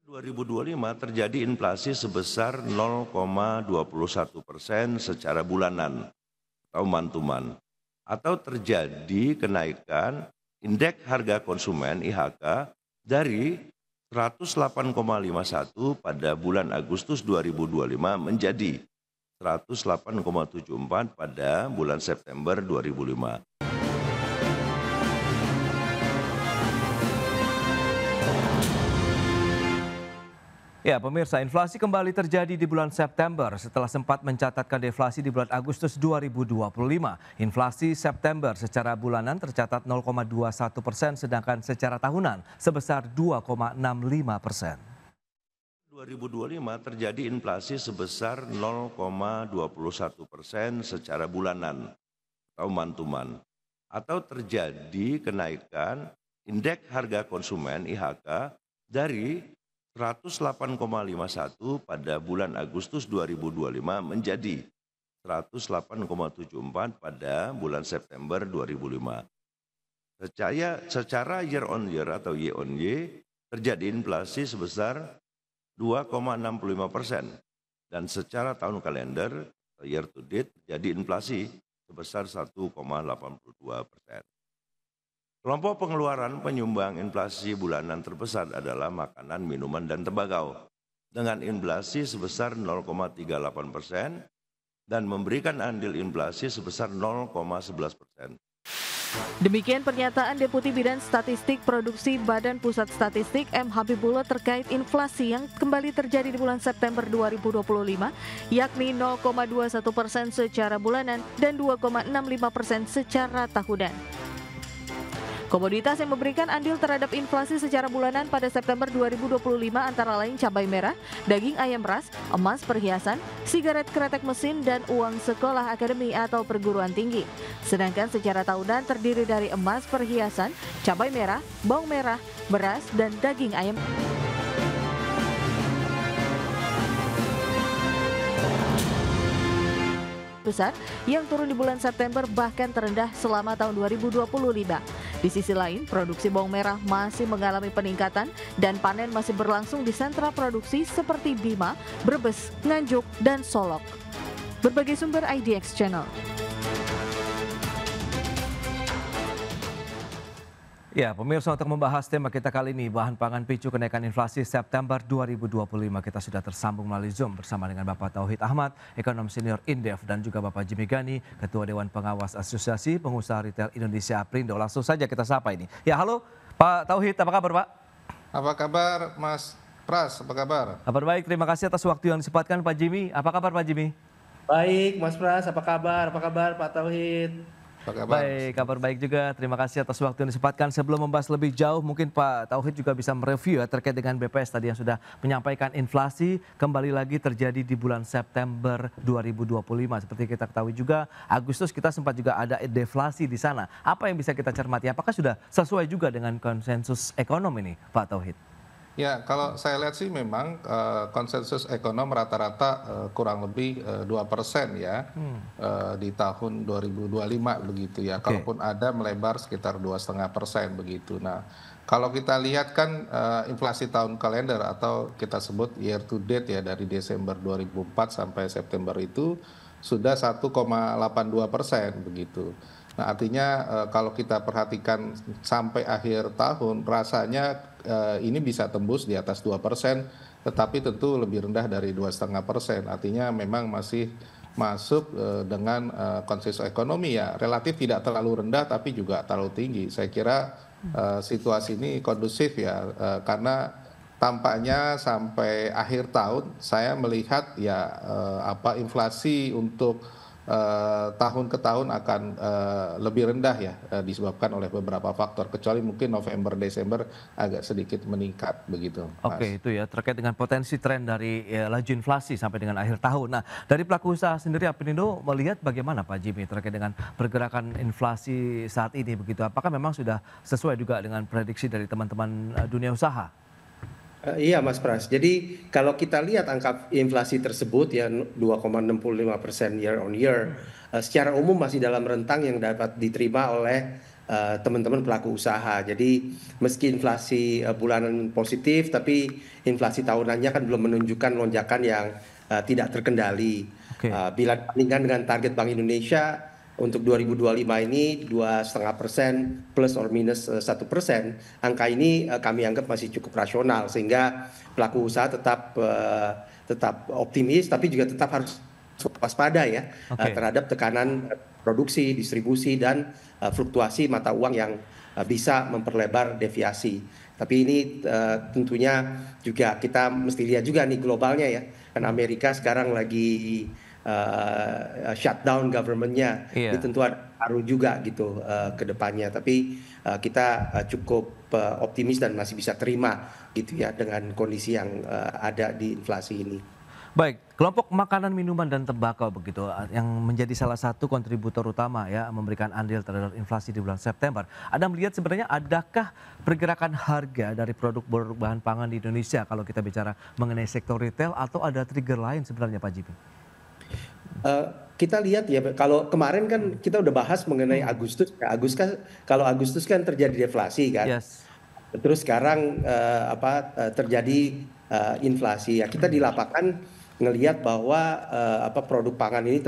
2025 terjadi inflasi sebesar 0,21% secara bulanan atau month-to-month, atau terjadi kenaikan indeks harga konsumen IHK dari 108,51 pada bulan Agustus 2025 menjadi 108,74 pada bulan September 2005. Ya, pemirsa, inflasi kembali terjadi di bulan September setelah sempat mencatatkan deflasi di bulan Agustus 2025. Inflasi September secara bulanan tercatat 0,21%, sedangkan secara tahunan sebesar 2,65%. 2025 terjadi inflasi sebesar 0,21% secara bulanan atau month-to-month, atau terjadi kenaikan indeks harga konsumen IHK dari 108,51 pada bulan Agustus 2025 menjadi 108,74 pada bulan September 2005. Secara year on year atau Y on Y terjadi inflasi sebesar 2,65%, dan secara tahun kalender year to date terjadi inflasi sebesar 1,82%. Kelompok pengeluaran penyumbang inflasi bulanan terbesar adalah makanan, minuman, dan tembakau dengan inflasi sebesar 0,38% dan memberikan andil inflasi sebesar 0,11%. Demikian pernyataan Deputi Bidang Statistik Produksi Badan Pusat Statistik M. Habibullah terkait inflasi yang kembali terjadi di bulan September 2025, yakni 0,21% secara bulanan dan 2,65% secara tahunan. Komoditas yang memberikan andil terhadap inflasi secara bulanan pada September 2025 antara lain cabai merah, daging ayam ras, emas perhiasan, sigaret kretek mesin, dan uang sekolah akademi atau perguruan tinggi. Sedangkan secara tahunan terdiri dari emas perhiasan, cabai merah, bawang merah, beras, dan daging ayam. Besar yang turun di bulan September bahkan terendah selama tahun 2025. Di sisi lain, produksi bawang merah masih mengalami peningkatan dan panen masih berlangsung di sentra produksi seperti Bima, Brebes, Nganjuk, dan Solok. Berbagai sumber IDX Channel. Ya, pemirsa, untuk membahas tema kita kali ini, bahan pangan picu kenaikan inflasi September 2025, kita sudah tersambung melalui Zoom bersama dengan Bapak Tauhid Ahmad, ekonom senior Indef, dan juga Bapak Jimmy Gani, Ketua Dewan Pengawas Asosiasi Pengusaha Retail Indonesia Aprindo. Langsung saja kita sapa ini. Ya, halo Pak Tauhid, apa kabar Pak? Apa kabar Mas Pras, apa kabar? Kabar baik, terima kasih atas waktu yang disempatkan Pak Jimmy. Apa kabar Pak Jimmy? Baik, Mas Pras, apa kabar? Apa kabar Pak Tauhid? Apa kabar? Baik, kabar baik juga. Terima kasih atas waktu yang disempatkan. Sebelum membahas lebih jauh, mungkin Pak Tauhid juga bisa mereview ya terkait dengan BPS tadi yang sudah menyampaikan inflasi kembali lagi terjadi di bulan September 2025. Seperti kita ketahui juga, Agustus kita sempat juga ada deflasi di sana. Apa yang bisa kita cermati? Apakah sudah sesuai juga dengan konsensus ekonom ini, Pak Tauhid? Ya, kalau saya lihat sih memang konsensus ekonom rata-rata kurang lebih 2% ya di tahun 2025 begitu ya. Oke. Kalaupun ada melebar sekitar 2,5% begitu. Nah, kalau kita lihat kan inflasi tahun kalender atau kita sebut year to date ya dari Desember 2004 sampai September itu sudah 1,82% begitu. Nah, artinya kalau kita perhatikan sampai akhir tahun rasanya ini bisa tembus di atas 2%, tetapi tentu lebih rendah dari 2,5%. Artinya memang masih masuk dengan konsensus ekonomi ya, relatif tidak terlalu rendah tapi juga terlalu tinggi. Saya kira situasi ini kondusif ya, karena tampaknya sampai akhir tahun saya melihat ya inflasi untuk tahun ke tahun akan lebih rendah ya, disebabkan oleh beberapa faktor, kecuali mungkin November Desember agak sedikit meningkat begitu. Oke, itu ya terkait dengan potensi tren dari laju inflasi sampai dengan akhir tahun. Nah, dari pelaku usaha sendiri Aprindo melihat bagaimana Pak Jimmy terkait dengan pergerakan inflasi saat ini begitu? Apakah memang sudah sesuai juga dengan prediksi dari teman-teman dunia usaha? Iya Mas Pras, jadi kalau kita lihat angka inflasi tersebut ya 2,65% year on year, secara umum masih dalam rentang yang dapat diterima oleh teman-teman pelaku usaha. Jadi meski inflasi bulanan positif, tapi inflasi tahunannya kan belum menunjukkan lonjakan yang tidak terkendali. Oke. Bila dibandingkan dengan target Bank Indonesia untuk 2025 ini 2,5% plus or minus 1%, angka ini kami anggap masih cukup rasional sehingga pelaku usaha tetap optimis, tapi juga tetap harus waspada ya terhadap tekanan produksi, distribusi dan fluktuasi mata uang yang bisa memperlebar deviasi. Tapi ini tentunya juga kita mesti lihat juga nih globalnya ya, kan Amerika sekarang lagi shutdown government-nya. Ini tentu ada pengaruh juga gitu ke depannya. Tapi kita cukup optimis dan masih bisa terima gitu ya dengan kondisi yang ada di inflasi ini. Baik, kelompok makanan, minuman, dan tembakau begitu yang menjadi salah satu kontributor utama ya memberikan andil terhadap inflasi di bulan September. Anda melihat sebenarnya adakah pergerakan harga dari produk berbahan pangan di Indonesia kalau kita bicara mengenai sektor retail atau ada trigger lain sebenarnya Pak Jibi? Kita lihat ya, kalau kemarin kan kita udah bahas mengenai Agustus. Kalau Agustus kan terjadi deflasi kan. Yes. Terus sekarang terjadi inflasi. Ya kita di lapangan ngelihat bahwa produk pangan ini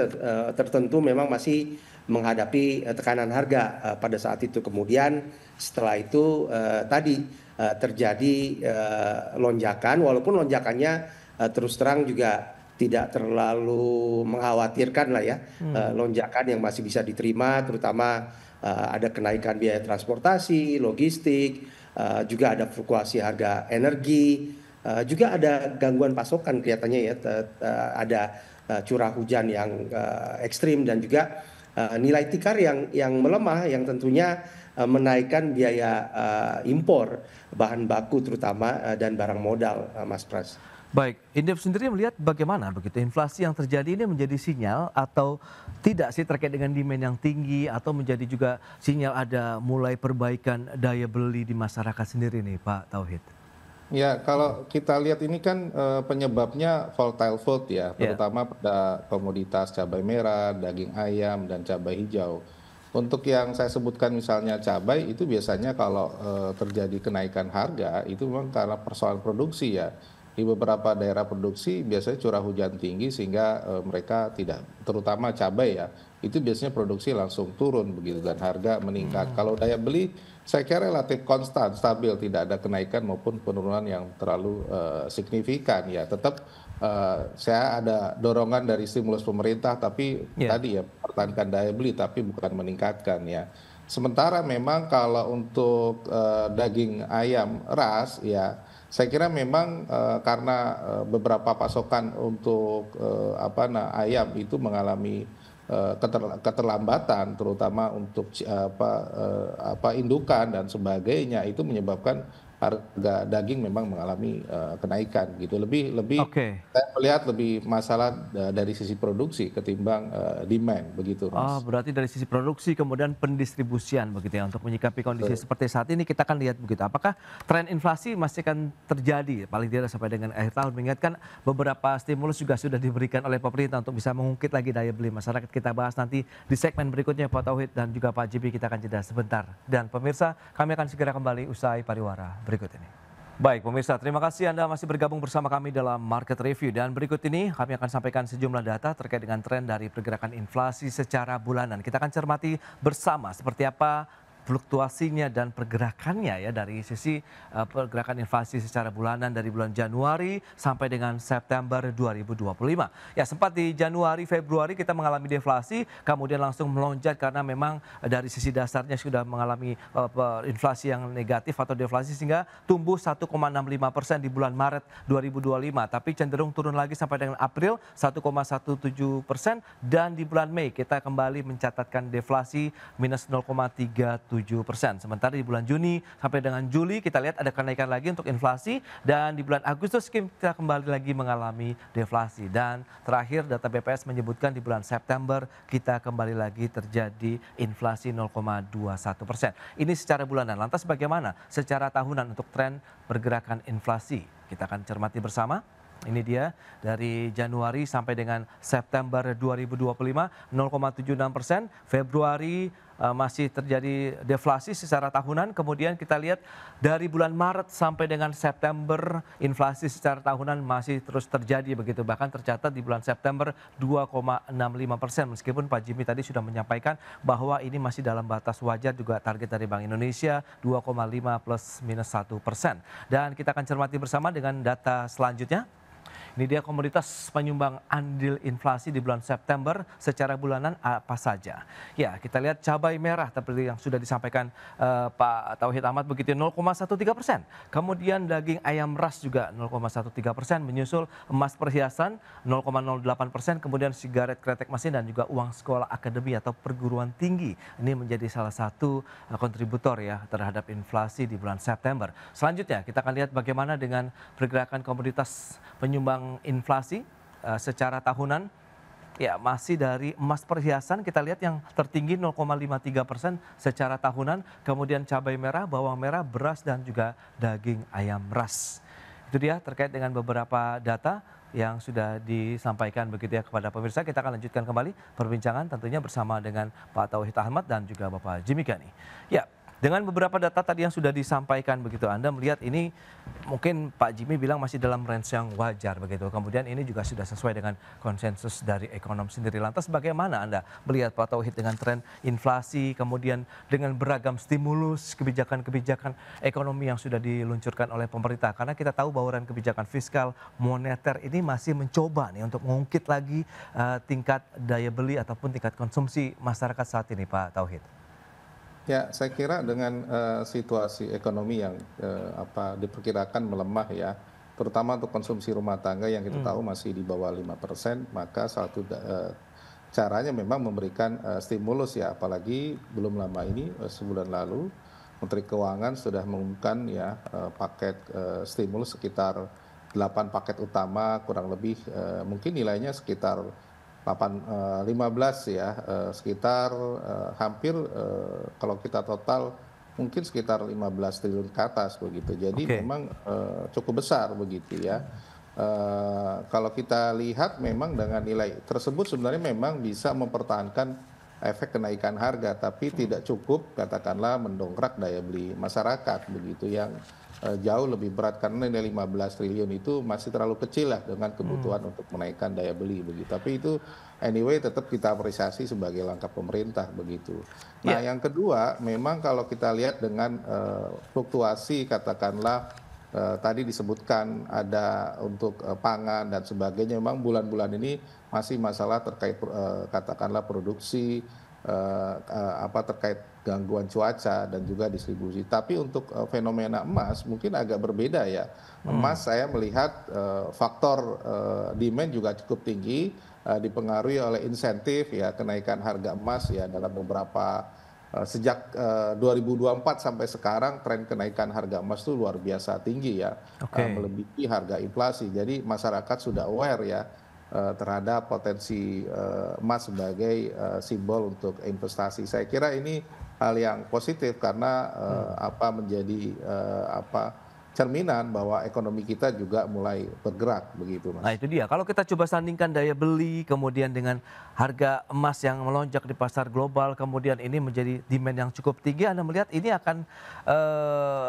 tertentu memang masih menghadapi tekanan harga pada saat itu. Kemudian setelah itu tadi terjadi lonjakan, walaupun lonjakannya terus terang juga tidak terlalu mengkhawatirkan lah ya, lonjakan yang masih bisa diterima, terutama ada kenaikan biaya transportasi, logistik, juga ada fluktuasi harga energi, juga ada gangguan pasokan kelihatannya ya, ada curah hujan yang ekstrim dan juga nilai tikar yang melemah yang tentunya menaikkan biaya impor bahan baku terutama dan barang modal, Mas Pras. Baik, Indef sendiri melihat bagaimana begitu inflasi yang terjadi ini menjadi sinyal atau tidak sih terkait dengan demand yang tinggi atau menjadi juga sinyal ada mulai perbaikan daya beli di masyarakat sendiri nih Pak Tauhid? Ya, kalau kita lihat ini kan penyebabnya volatile food ya, terutama pada komoditas cabai merah, daging ayam, dan cabai hijau. Untuk yang saya sebutkan misalnya cabai itu biasanya kalau terjadi kenaikan harga itu memang karena persoalan produksi ya. Di beberapa daerah produksi biasanya curah hujan tinggi sehingga mereka tidak, terutama cabai ya, itu biasanya produksi langsung turun begitu dan harga meningkat. Kalau daya beli saya kira relatif konstan, stabil, tidak ada kenaikan maupun penurunan yang terlalu signifikan ya. Tetap saya ada dorongan dari stimulus pemerintah tapi tadi ya pertahankan daya beli tapi bukan meningkatkan ya. Sementara memang kalau untuk daging ayam ras ya, saya kira memang karena beberapa pasokan untuk ayam itu mengalami keterlambatan, terutama untuk indukan dan sebagainya, itu menyebabkan harga daging memang mengalami kenaikan gitu. Lebih saya melihat lebih masalah dari sisi produksi ketimbang demand begitu, Mas. Oh, berarti dari sisi produksi kemudian pendistribusian begitu ya untuk menyikapi kondisi seperti saat ini kita akan lihat begitu. Apakah tren inflasi masih akan terjadi paling tidak sampai dengan akhir tahun, mengingatkan beberapa stimulus juga sudah diberikan oleh pemerintah untuk bisa mengungkit lagi daya beli masyarakat. Kita bahas nanti di segmen berikutnya Pak Tauhid dan juga Pak Jibi. Kita akan jeda sebentar. Dan pemirsa, kami akan segera kembali usai pariwara berikut ini. Baik pemirsa, terima kasih Anda masih bergabung bersama kami dalam Market Review. Dan berikut ini kami akan sampaikan sejumlah data terkait dengan tren dari pergerakan inflasi secara bulanan. Kita akan cermati bersama seperti apa fluktuasinya dan pergerakannya ya dari sisi pergerakan inflasi secara bulanan dari bulan Januari sampai dengan September 2025. Ya, sempat di Januari, Februari kita mengalami deflasi, kemudian langsung melonjak karena memang dari sisi dasarnya sudah mengalami inflasi yang negatif atau deflasi sehingga tumbuh 1,65% di bulan Maret 2025. Tapi cenderung turun lagi sampai dengan April 1,17% dan di bulan Mei kita kembali mencatatkan deflasi minus 0,37%. Sementara di bulan Juni sampai dengan Juli kita lihat ada kenaikan lagi untuk inflasi dan di bulan Agustus kita kembali lagi mengalami deflasi. Dan terakhir data BPS menyebutkan di bulan September kita kembali lagi terjadi inflasi 0,21%. Ini secara bulanan. Lantas bagaimana secara tahunan untuk tren pergerakan inflasi? Kita akan cermati bersama. Ini dia dari Januari sampai dengan September 2025 0,76%, Februari masih terjadi deflasi secara tahunan. Kemudian kita lihat dari bulan Maret sampai dengan September inflasi secara tahunan masih terus terjadi begitu. Bahkan tercatat di bulan September 2,65%, meskipun Pak Jimmy tadi sudah menyampaikan bahwa ini masih dalam batas wajar, juga target dari Bank Indonesia 2,5 plus minus 1%. Dan kita akan cermati bersama dengan data selanjutnya. Ini dia komoditas penyumbang andil inflasi di bulan September secara bulanan apa saja. Ya, kita lihat cabai merah seperti yang sudah disampaikan Pak Tauhid Ahmad begitu 0,13%. Kemudian daging ayam ras juga 0,13%, menyusul emas perhiasan 0,08%, kemudian sigaret kretek mesin dan juga uang sekolah akademi atau perguruan tinggi. Ini menjadi salah satu kontributor ya terhadap inflasi di bulan September. Selanjutnya kita akan lihat bagaimana dengan pergerakan komoditas penyumbang inflasi secara tahunan. Ya, masih dari emas perhiasan kita lihat yang tertinggi 0,53% secara tahunan, kemudian cabai merah, bawang merah, beras dan juga daging ayam ras. Itu dia terkait dengan beberapa data yang sudah disampaikan begitu ya kepada pemirsa. Kita akan lanjutkan kembali perbincangan tentunya bersama dengan Pak Tauhid Ahmad dan juga Bapak Jimmy Ghani. Ya, dengan beberapa data tadi yang sudah disampaikan begitu, Anda melihat ini mungkin Pak Jimmy bilang masih dalam range yang wajar begitu. Kemudian ini juga sudah sesuai dengan konsensus dari ekonom sendiri. Lantas bagaimana Anda melihat Pak Tauhid dengan tren inflasi, kemudian dengan beragam stimulus, kebijakan-kebijakan ekonomi yang sudah diluncurkan oleh pemerintah? Karena kita tahu bauran kebijakan fiskal moneter ini masih mencoba nih untuk mengungkit lagi tingkat daya beli ataupun tingkat konsumsi masyarakat saat ini, Pak Tauhid. Ya, saya kira dengan situasi ekonomi yang diperkirakan melemah ya, terutama untuk konsumsi rumah tangga yang kita tahu masih di bawah 5%, maka satu caranya memang memberikan stimulus ya, apalagi belum lama ini sebulan lalu Menteri Keuangan sudah mengumumkan ya paket stimulus sekitar 8 paket utama, kurang lebih mungkin nilainya sekitar 15 ya, sekitar hampir kalau kita total mungkin sekitar 15 triliun ke atas begitu. Jadi memang cukup besar begitu ya. Kalau kita lihat memang dengan nilai tersebut sebenarnya memang bisa mempertahankan efek kenaikan harga, tapi tidak cukup katakanlah mendongkrak daya beli masyarakat begitu, yang jauh lebih berat karena nilai 15 triliun itu masih terlalu kecil lah dengan kebutuhan untuk menaikkan daya beli begitu. Tapi itu anyway tetap kita apresiasi sebagai langkah pemerintah begitu. Nah, yang kedua memang kalau kita lihat dengan fluktuasi katakanlah tadi disebutkan ada untuk pangan dan sebagainya, memang bulan-bulan ini masih masalah terkait katakanlah produksi terkait gangguan cuaca dan juga distribusi. Tapi untuk fenomena emas mungkin agak berbeda ya. Emas saya melihat faktor demand juga cukup tinggi, dipengaruhi oleh insentif ya, kenaikan harga emas ya dalam beberapa sejak 2024 sampai sekarang tren kenaikan harga emas itu luar biasa tinggi ya, melebihi harga inflasi. Jadi masyarakat sudah aware ya terhadap potensi emas sebagai simbol untuk investasi. Saya kira ini hal yang positif karena menjadi cerminan bahwa ekonomi kita juga mulai bergerak begitu, Mas. Nah, itu dia. Kalau kita coba sandingkan daya beli kemudian dengan harga emas yang melonjak di pasar global, kemudian ini menjadi demand yang cukup tinggi, Anda melihat ini akan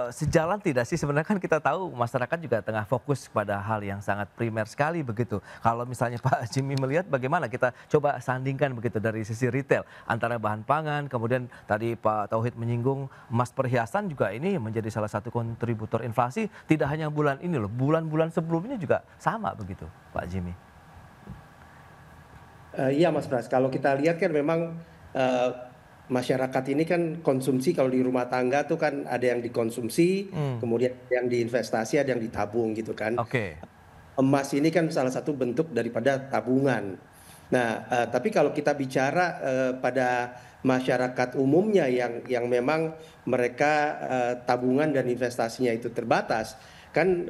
sejalan tidak sih? Sebenarnya kan kita tahu masyarakat juga tengah fokus pada hal yang sangat primer sekali begitu. Kalau misalnya Pak Jimmy melihat bagaimana kita coba sandingkan begitu dari sisi retail antara bahan pangan, kemudian tadi Pak Tauhid menyinggung emas perhiasan juga ini menjadi salah satu kontributor inflasi. Tidak hanya bulan ini loh, bulan-bulan sebelumnya juga sama begitu, Pak Jimmy. Iya Mas Pras, kalau kita lihat kan memang masyarakat ini kan konsumsi kalau di rumah tangga tuh kan ada yang dikonsumsi, kemudian ada yang diinvestasi, ada yang ditabung gitu kan. Emas ini kan salah satu bentuk daripada tabungan. Nah, tapi kalau kita bicara pada masyarakat umumnya yang memang mereka tabungan dan investasinya itu terbatas, kan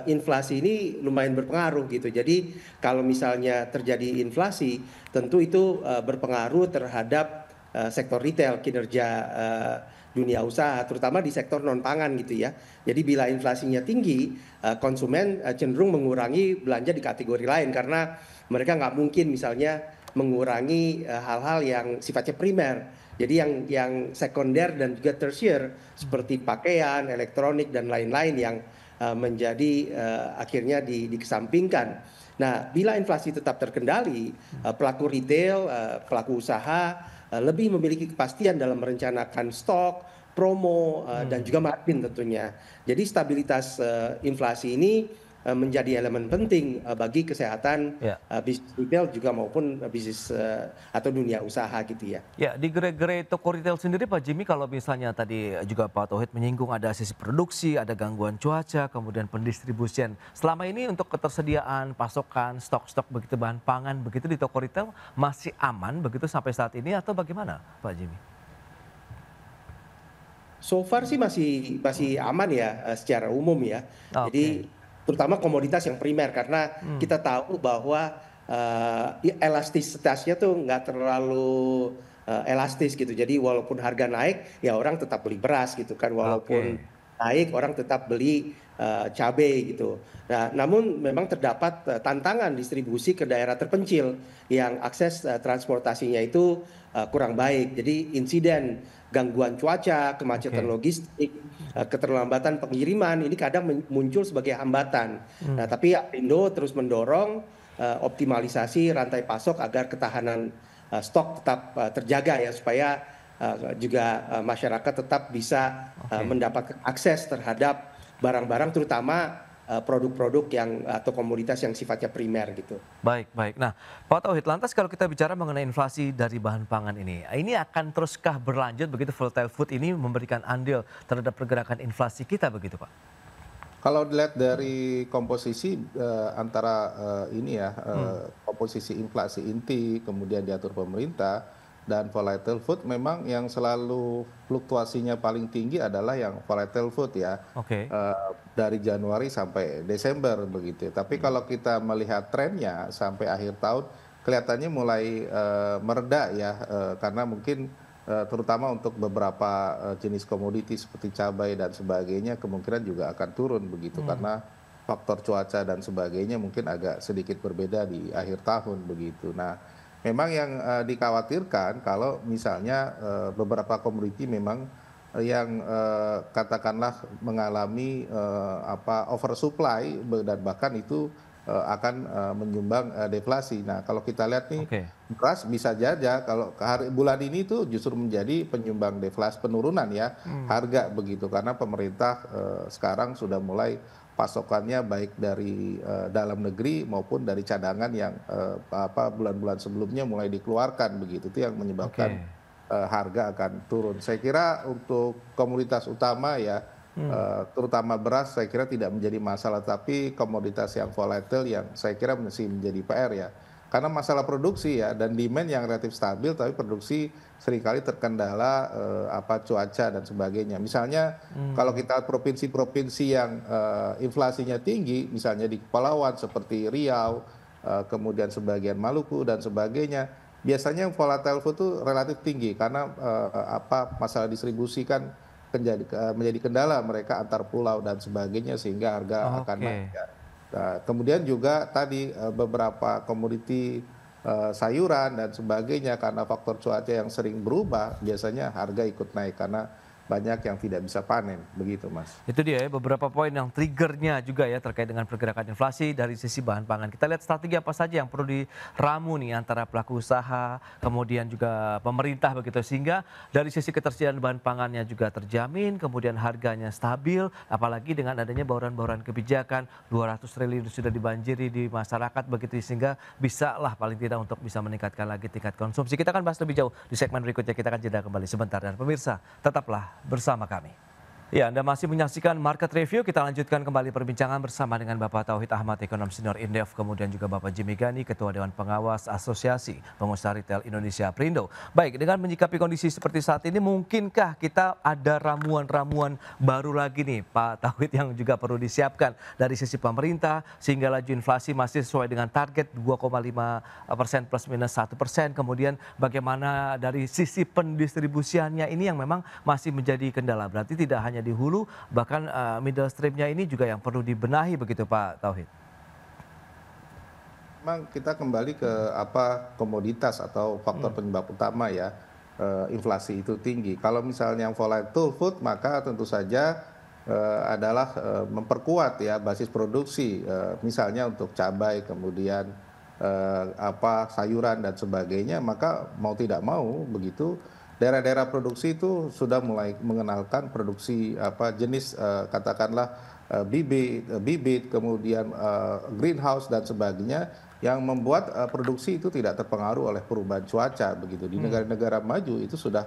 inflasi ini lumayan berpengaruh gitu. Jadi kalau misalnya terjadi inflasi, tentu itu berpengaruh terhadap sektor retail, kinerja dunia usaha, terutama di sektor non pangan gitu ya. Jadi bila inflasinya tinggi, konsumen cenderung mengurangi belanja di kategori lain karena mereka nggak mungkin misalnya mengurangi hal-hal yang sifatnya primer Jadi yang sekunder dan juga tersier seperti pakaian, elektronik dan lain-lain yang menjadi akhirnya dikesampingkan. Nah, bila inflasi tetap terkendali, pelaku retail, pelaku usaha lebih memiliki kepastian dalam merencanakan stok, promo, dan juga margin tentunya. Jadi stabilitas inflasi ini menjadi elemen penting bagi kesehatan Ya. bisnis retail juga maupun bisnis atau dunia usaha gitu ya. Ya, di gerai-gerai toko retail sendiri Pak Jimmy, kalau misalnya tadi juga Pak Tauhid menyinggung ada sisi produksi, ada gangguan cuaca, kemudian pendistribusian. Selama ini untuk ketersediaan, pasokan, stok-stok begitu bahan pangan begitu di toko retail masih aman begitu sampai saat ini atau bagaimana Pak Jimmy? So far sih masih aman ya secara umum ya. Oke. Jadi terutama komoditas yang primer karena kita tahu bahwa elastisitasnya tuh nggak terlalu elastis gitu. Jadi walaupun harga naik ya orang tetap beli beras gitu kan. Walaupun Oke. naik orang tetap beli cabai gitu. Nah, namun memang terdapat tantangan distribusi ke daerah terpencil yang akses transportasinya itu kurang baik. Jadi insiden gangguan cuaca, kemacetan Oke. logistik, keterlambatan pengiriman ini kadang muncul sebagai hambatan. Nah, tapi Aprindo terus mendorong optimalisasi rantai pasok agar ketahanan stok tetap terjaga ya supaya juga masyarakat tetap bisa Oke. mendapatkan akses terhadap barang-barang terutama produk-produk yang atau komoditas yang sifatnya primer gitu. Baik, baik. Nah, Pak Tauhid, lantas kalau kita bicara mengenai inflasi dari bahan pangan ini akan teruskah berlanjut begitu volatile food ini memberikan andil terhadap pergerakan inflasi kita begitu Pak? Kalau dilihat dari komposisi antara komposisi inflasi inti kemudian diatur pemerintah dan volatile food memang yang selalu fluktuasinya paling tinggi adalah yang volatile food ya. Oke. Dari Januari sampai Desember begitu. Tapi kalau kita melihat trennya sampai akhir tahun kelihatannya mulai mereda ya karena mungkin terutama untuk beberapa jenis komoditi seperti cabai dan sebagainya kemungkinan juga akan turun begitu karena faktor cuaca dan sebagainya mungkin agak sedikit berbeda di akhir tahun begitu. Nah, memang yang dikhawatirkan kalau misalnya beberapa komoditi memang yang katakanlah mengalami oversupply dan bahkan itu akan menyumbang deflasi. Nah, kalau kita lihat nih Oke. beras bisa saja kalau bulan ini tuh justru menjadi penyumbang deflasi penurunan ya harga begitu karena pemerintah sekarang sudah mulai pasokannya baik dari dalam negeri maupun dari cadangan yang bulan-bulan sebelumnya mulai dikeluarkan begitu itu yang menyebabkan harga akan turun. Saya kira untuk komoditas utama ya terutama beras saya kira tidak menjadi masalah tapi komoditas yang volatile yang saya kira masih menjadi PR ya. Karena masalah produksi ya dan demand yang relatif stabil tapi produksi seringkali terkendala cuaca dan sebagainya. Misalnya kalau kita provinsi-provinsi yang inflasinya tinggi misalnya di Kepulauan seperti Riau, kemudian sebagian Maluku dan sebagainya, biasanya volatile food itu relatif tinggi karena masalah distribusi kan menjadi kendala mereka antar pulau dan sebagainya sehingga harga akan naik. Nah, kemudian juga tadi beberapa komoditi sayuran dan sebagainya karena faktor cuaca yang sering berubah biasanya harga ikut naik karena banyak yang tidak bisa panen begitu Mas. Itu dia ya beberapa poin yang triggernya juga ya terkait dengan pergerakan inflasi dari sisi bahan pangan. Kita lihat strategi apa saja yang perlu diramu nih antara pelaku usaha, kemudian juga pemerintah begitu sehingga dari sisi ketersediaan bahan pangannya juga terjamin, kemudian harganya stabil, apalagi dengan adanya bauran-bauran kebijakan 200 triliun sudah dibanjiri di masyarakat begitu sehingga bisa lah paling tidak untuk bisa meningkatkan lagi tingkat konsumsi. Kita akan bahas lebih jauh di segmen berikutnya, kita akan jeda kembali sebentar dan pemirsa tetaplah bersama kami. Ya, Anda masih menyaksikan Market Review. Kita lanjutkan kembali perbincangan bersama dengan Bapak Tauhid Ahmad, Ekonom Senior Indef, kemudian juga Bapak Jimmy Gani, Ketua Dewan Pengawas Asosiasi Pengusaha Retail Indonesia Aprindo. Baik, dengan menyikapi kondisi seperti saat ini, mungkinkah kita ada ramuan-ramuan baru lagi nih Pak Tauhid yang juga perlu disiapkan dari sisi pemerintah sehingga laju inflasi masih sesuai dengan target 2,5% plus minus 1%. Kemudian bagaimana dari sisi pendistribusiannya ini yang memang masih menjadi kendala. Berarti tidak hanya di hulu, bahkan middle streamnya ini juga yang perlu dibenahi begitu Pak Tauhid. Memang kita kembali ke komoditas atau faktor penyebab utama ya. inflasi itu tinggi. Kalau misalnya yang volatile food, maka tentu saja adalah memperkuat ya basis produksi, misalnya untuk cabai, kemudian sayuran dan sebagainya, maka mau tidak mau begitu daerah-daerah produksi itu sudah mulai mengenalkan produksi jenis katakanlah bibit, kemudian greenhouse dan sebagainya yang membuat produksi itu tidak terpengaruh oleh perubahan cuaca begitu. Di negara-negara maju itu sudah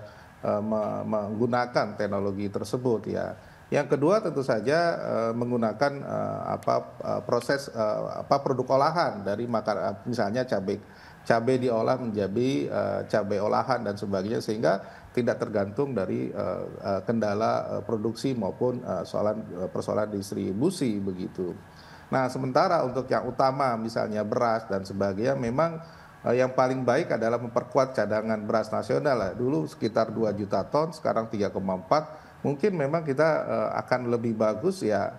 menggunakan teknologi tersebut ya. Yang kedua tentu saja menggunakan proses produk olahan dari misalnya cabai diolah menjadi cabai olahan dan sebagainya, sehingga tidak tergantung dari kendala produksi maupun persoalan distribusi begitu. Nah, sementara untuk yang utama misalnya beras dan sebagainya, memang yang paling baik adalah memperkuat cadangan beras nasional. Dulu sekitar 2 juta ton, sekarang 3,4. Mungkin memang kita akan lebih bagus ya,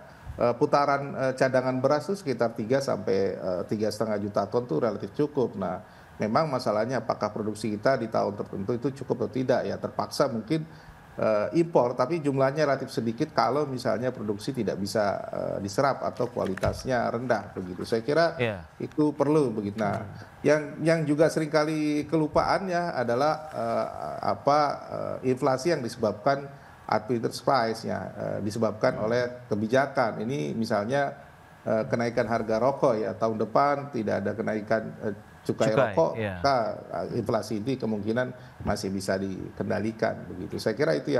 putaran cadangan beras itu sekitar 3 sampai 3,5 juta ton itu relatif cukup. Nah, memang masalahnya apakah produksi kita di tahun tertentu itu cukup atau tidak ya, terpaksa mungkin impor, tapi jumlahnya relatif sedikit kalau misalnya produksi tidak bisa diserap atau kualitasnya rendah begitu. Saya kira itu perlu begitu. Nah, yang juga seringkali kelupaan ya adalah inflasi yang disebabkan arbitrage price ya, disebabkan oleh kebijakan. Ini misalnya kenaikan harga rokok ya, tahun depan tidak ada kenaikan cukai rokok, maka inflasi ini kemungkinan masih bisa dikendalikan begitu. Saya kira itu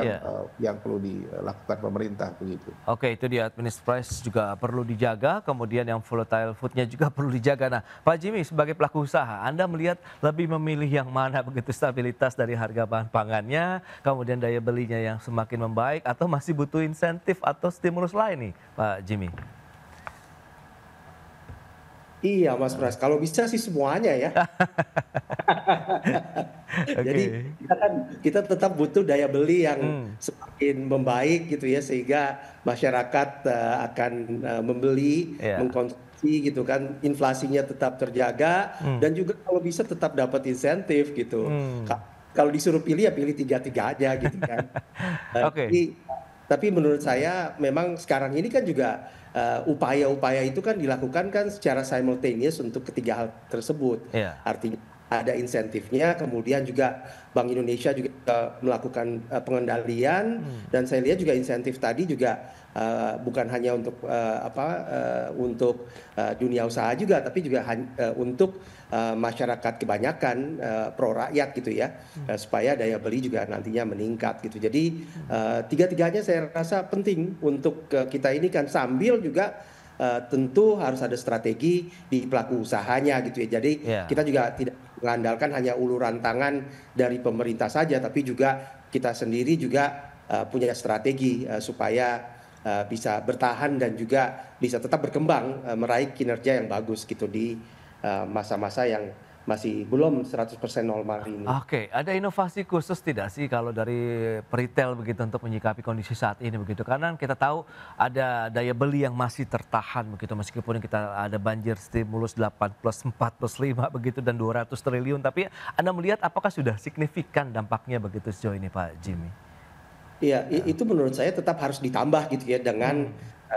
yang perlu dilakukan pemerintah begitu. Oke, itu di administrasi price juga perlu dijaga, kemudian yang volatile foodnya juga perlu dijaga. Nah, Pak Jimmy sebagai pelaku usaha, Anda melihat lebih memilih yang mana begitu, stabilitas dari harga bahan pangannya, kemudian daya belinya yang semakin membaik, atau masih butuh insentif atau stimulus lain nih, Pak Jimmy? Iya Mas Pras, kalau bisa sih semuanya ya. Jadi kita tetap butuh daya beli yang semakin membaik gitu ya, sehingga masyarakat akan membeli, mengkonsumsi gitu kan, inflasinya tetap terjaga, dan juga kalau bisa tetap dapat insentif gitu. Kalau disuruh pilih ya pilih tiga-tiga aja gitu kan. Tapi menurut saya memang sekarang ini kan juga upaya-upaya itu kan dilakukan kan secara simultaneous untuk ketiga hal tersebut. Artinya ada insentifnya, kemudian juga Bank Indonesia juga melakukan pengendalian, dan saya lihat juga insentif tadi juga bukan hanya untuk untuk dunia usaha juga, tapi juga untuk masyarakat kebanyakan, pro rakyat gitu ya, supaya daya beli juga nantinya meningkat gitu. Jadi tiga-tiganya saya rasa penting untuk kita ini kan, sambil juga tentu harus ada strategi di pelaku usahanya gitu ya. Jadi kita juga tidak mengandalkan hanya uluran tangan dari pemerintah saja, tapi juga kita sendiri juga punya strategi supaya bisa bertahan dan juga bisa tetap berkembang, meraih kinerja yang bagus gitu di masa-masa yang masih belum 100% normal ini. Oke, ada inovasi khusus tidak sih kalau dari retail begitu untuk menyikapi kondisi saat ini begitu? Karena kita tahu ada daya beli yang masih tertahan begitu, meskipun kita ada banjir stimulus 8+4+5 begitu dan 200 triliun, tapi Anda melihat apakah sudah signifikan dampaknya begitu sejauh ini, Pak Jimmy? Iya, itu menurut saya tetap harus ditambah gitu ya, dengan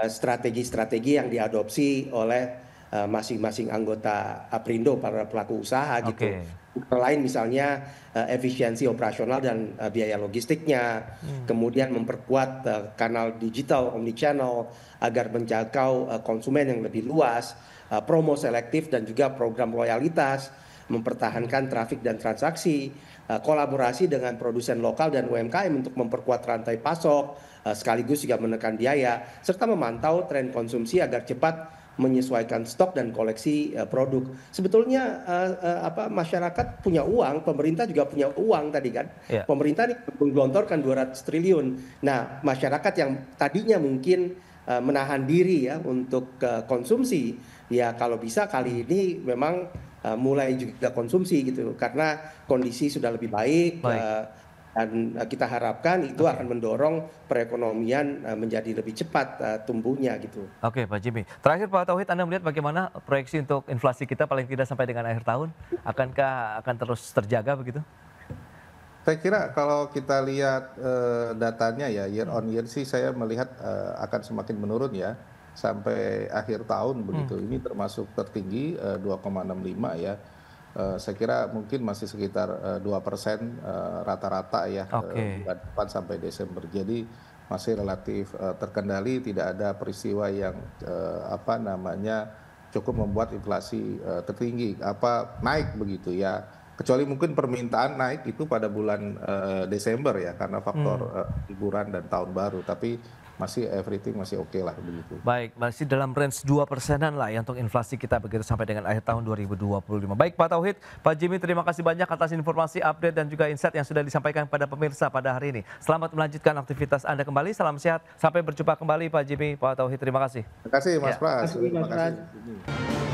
strategi-strategi yang diadopsi oleh masing-masing anggota Aprindo, para pelaku usaha gitu. Selain misalnya efisiensi operasional dan biaya logistiknya, kemudian memperkuat kanal digital omnichannel agar menjangkau konsumen yang lebih luas, promo selektif dan juga program loyalitas, mempertahankan trafik dan transaksi, kolaborasi dengan produsen lokal dan UMKM untuk memperkuat rantai pasok, sekaligus juga menekan biaya, serta memantau tren konsumsi agar cepat menyesuaikan stok dan koleksi produk. Sebetulnya masyarakat punya uang, pemerintah juga punya uang tadi kan. Pemerintah ini menggelontorkan 200 triliun. Nah, masyarakat yang tadinya mungkin menahan diri ya untuk konsumsi, ya kalau bisa kali ini memang mulai juga konsumsi gitu, karena kondisi sudah lebih baik. Dan kita harapkan itu akan mendorong perekonomian menjadi lebih cepat tumbuhnya gitu. Oke, Pak Jimmy. Terakhir Pak Tauhid, Anda melihat bagaimana proyeksi untuk inflasi kita paling tidak sampai dengan akhir tahun? Akankah akan terus terjaga begitu? Saya kira kalau kita lihat datanya ya year on year sih saya melihat akan semakin menurun ya sampai akhir tahun begitu. Ini termasuk tertinggi 2,65 ya. Saya kira mungkin masih sekitar 2% rata-rata ya bulan depan sampai Desember. Jadi masih relatif terkendali, tidak ada peristiwa yang apa namanya cukup membuat inflasi tertinggi naik begitu ya. Kecuali mungkin permintaan naik itu pada bulan Desember ya karena faktor liburan dan tahun baru, tapi masih everything masih oke lah begitu. Baik, masih dalam range 2%-an lah ya untuk inflasi kita begitu sampai dengan akhir tahun 2025. Baik Pak Tauhid, Pak Jimmy terima kasih banyak atas informasi, update dan juga insight yang sudah disampaikan pada pemirsa pada hari ini. Selamat melanjutkan aktivitas Anda kembali, salam sehat, sampai berjumpa kembali Pak Jimmy, Pak Tauhid, terima kasih. Terima kasih Mas Pras. Terima kasih Mas Pras.